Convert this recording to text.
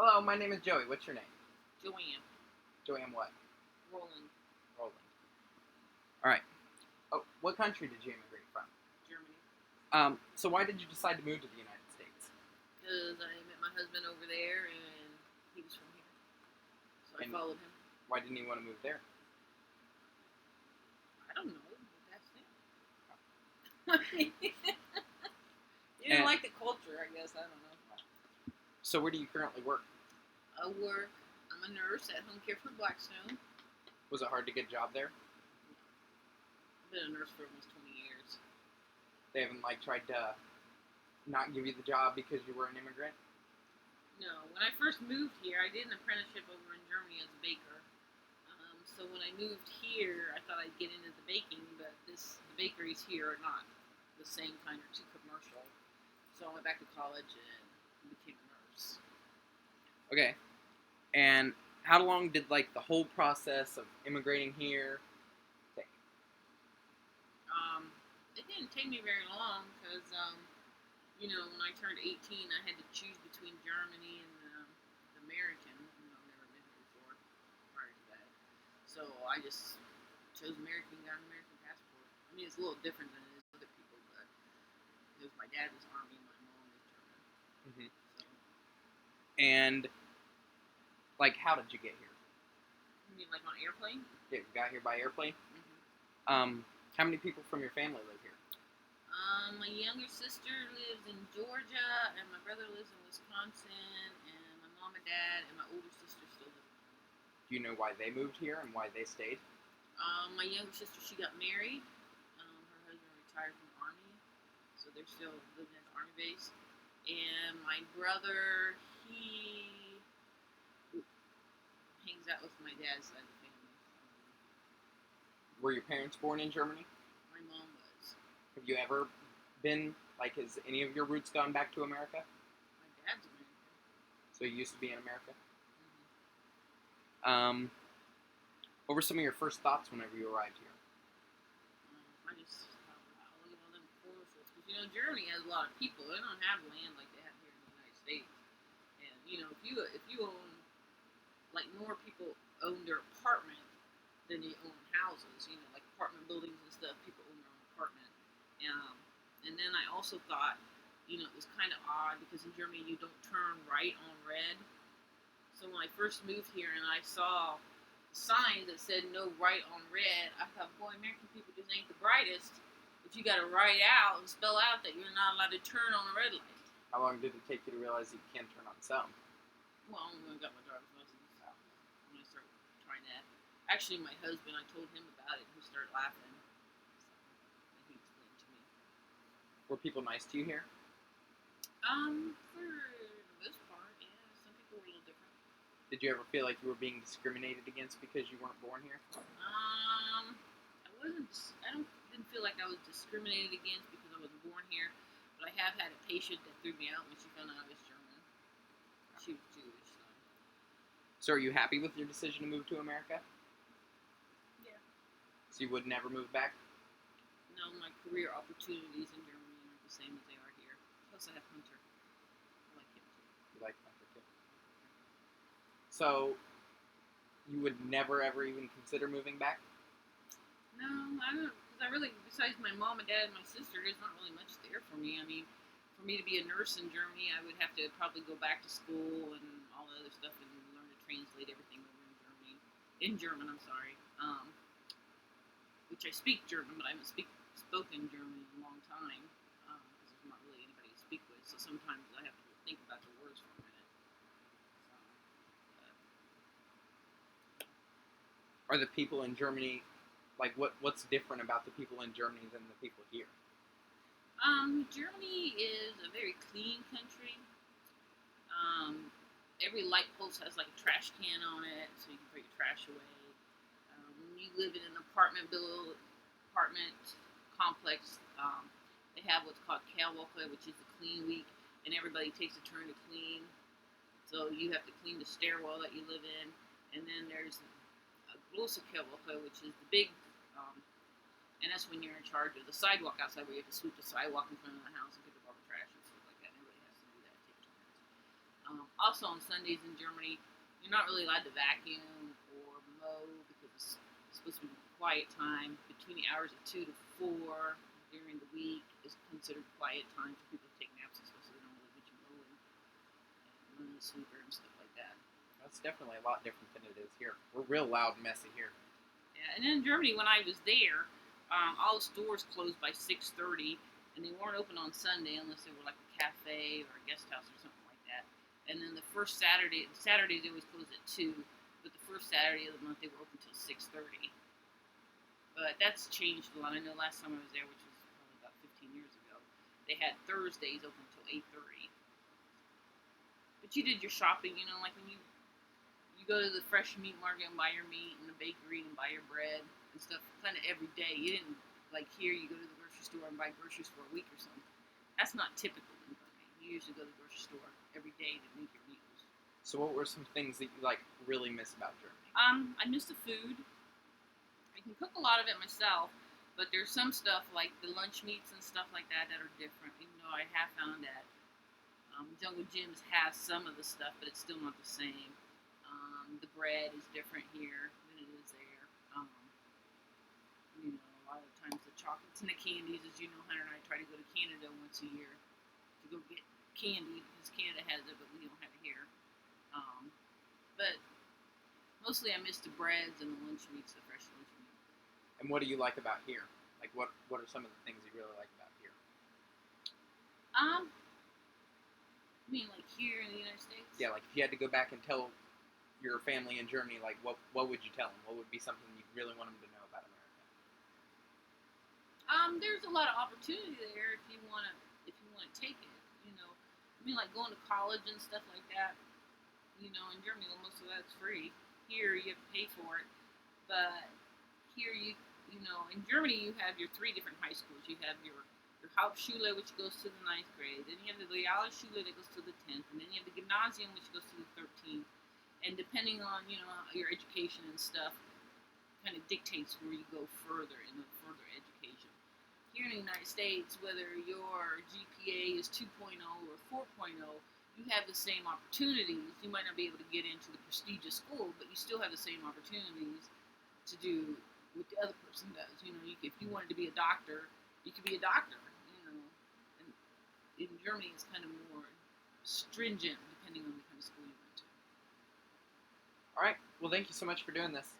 Hello, my name is Joey. What's your name? Joanne. Joanne what? Roland. Roland. All right. Oh, what country did you immigrate from? Germany. So why did you decide to move to the United States? Because I met my husband over there and he was from here. So I And followed him. why didn't you want to move there? I don't know. But that's him. You didn't And- like the culture, I guess. I don't know. So where do you currently work? I'm a nurse at Home Care for Blackstone. Was it hard to get a job there? I've been a nurse for almost 20 years. They haven't tried to not give you the job because you were an immigrant? No, when I first moved here, I did an apprenticeship over in Germany as a baker. So when I moved here, I thought I'd get into the baking, but the bakeries here are not the same kind, they're too commercial. So I went back to college and became a nurse. Okay. And how long did the whole process of immigrating here take? It didn't take me very long because, when I turned 18, I had to choose between Germany and the American. I've never been here before prior to that. So I just chose American, got an American passport. I mean, it's a little different than it is with other people, but because my dad was Army, my mom was German. Mm-hmm. So, And how did you get here? you mean like on airplane? You got here by airplane? Mm-hmm. How many people from your family live here? My younger sister lives in Georgia, and my brother lives in Wisconsin, and my mom and dad, and my older sister still live in Germany. Do you know why they moved here and why they stayed? My younger sister, she got married. Her husband retired from the Army, so they're still living at the Army base. And my brother, he hangs out with my dad's side of the family. Were your parents born in Germany? My mom was. Have you ever been, has any of your roots gone back to America? My dad's American. So you used to be in America? Mm-hmm. What were some of your first thoughts whenever you arrived here? I just thought, wow, look at all them forests. Because, Germany has a lot of people. They don't have land like they have here in the United States. And, if you own, more people own their apartment than they own houses. Like apartment buildings and stuff, people own their own apartment. And then I also thought, it was kind of odd because in Germany you don't turn right on red. So when I first moved here and I saw signs that said no right on red, I thought, boy, American people just ain't the brightest. But you got to write out and spell out that you're not allowed to turn on a red light. How long did it take you to realize you can turn on some? Well, when I got my driver's license, when I started trying that. Actually, my husband, I told him about it, and he started laughing. And he explained to me. Were people nice to you here? For the most part, yeah. Some people were a little different. Did you ever feel like you were being discriminated against because you weren't born here? Didn't feel like I was discriminated against because I was born here, but I have had a patient that threw me out when she found out I was German. She was Jewish, so. So are you happy with your decision to move to America? Yeah. So you would never move back? No, my career opportunities in Germany aren't the same as they are here. Plus, I have Hunter. I like him too. You like Hunter too? So you would never ever even consider moving back? No, I don't. Because besides my mom and dad and my sister, there's not really much there for me. I mean, for me to be a nurse in Germany, I would have to probably go back to school and all the other stuff and learn to translate everything over in Germany. In German, I'm sorry. Which I speak German, but I haven't spoken German in a long time. Because there's not really anybody to speak with. So sometimes I have to think about the words for a minute. Are the people in Germany, what's different about the people in Germany than the people here? Germany is a very clean country. Every light post has a trash can on it, so you can put your trash away. You live in an apartment complex. They have what's called Kahlwoche, which is the clean week, and everybody takes a turn to clean. So you have to clean the stairwell that you live in, and then there's a große Kahlwoche, which is the big. And that's when you're in charge of the sidewalk outside, where you have to sweep the sidewalk in front of the house and pick up all the trash and stuff like that. And everybody has to do that, take turns. Also on Sundays in Germany, you're not really allowed to vacuum or mow because it's supposed to be quiet time between the hours of 2 to 4 during the week is considered quiet time for people to take naps and stuff, so they don't really get you mowing and running the sweeper and stuff like that. That's definitely a lot different than it is here. We're real loud and messy here. Yeah, and in Germany when I was there, all the stores closed by 6:30, and they weren't open on Sunday unless they were like a cafe or a guest house or something like that. And then the first Saturdays they always closed at 2, but the first Saturday of the month they were open till 6:30. But that's changed a lot. I know last time I was there, which was probably about 15 years ago, they had Thursdays open till 8:30. But you did your shopping, you know, like when you go to the fresh meat market and buy your meat, and the bakery and buy your bread and stuff kind of every day. You didn't like here. You go to the grocery store and buy groceries for a week or something. That's not typical in Germany. You usually go to the grocery store every day to make your meals. So what were some things that you like really miss about Germany? I miss the food. I can cook a lot of it myself, but there's some stuff like the lunch meats and stuff like that that are different. Even though I have found that Jungle Jim's has some of the stuff, but it's still not the same. The bread is different here than it is there. You know, a lot of times the chocolates and the candies, as you know, Hunter and I try to go to Canada once a year to go get candy because Canada has it, but we don't have it here. But mostly I miss the breads and the lunch meats, the fresh lunch meat. And what do you like about here? Like, what are some of the things you really like about here? I mean, like here in the United States? Yeah, like if you had to go back and tell your family in Germany, like what would you tell them? What would be something you'd really want them to know about America? There's a lot of opportunity there if you wanna take it. You know, I mean, like going to college and stuff like that. You know, in Germany, most of that's free. Here, you have to pay for it. But here, you know, in Germany, you have your 3 different high schools. You have your Hauptschule, which goes to the 9th grade. Then you have the Realschule that goes to the 10th, and then you have the Gymnasium, which goes to the 13th. And depending on, you know, your education and stuff, kind of dictates where you go further in the further education. Here in the United States, whether your GPA is 2.0 or 4.0, you have the same opportunities. You might not be able to get into the prestigious school, but you still have the same opportunities to do what the other person does. You know, if you wanted to be a doctor, you could be a doctor. You know, and in Germany, it's kind of more stringent depending on the kind of school you went to. All right. Well, thank you so much for doing this.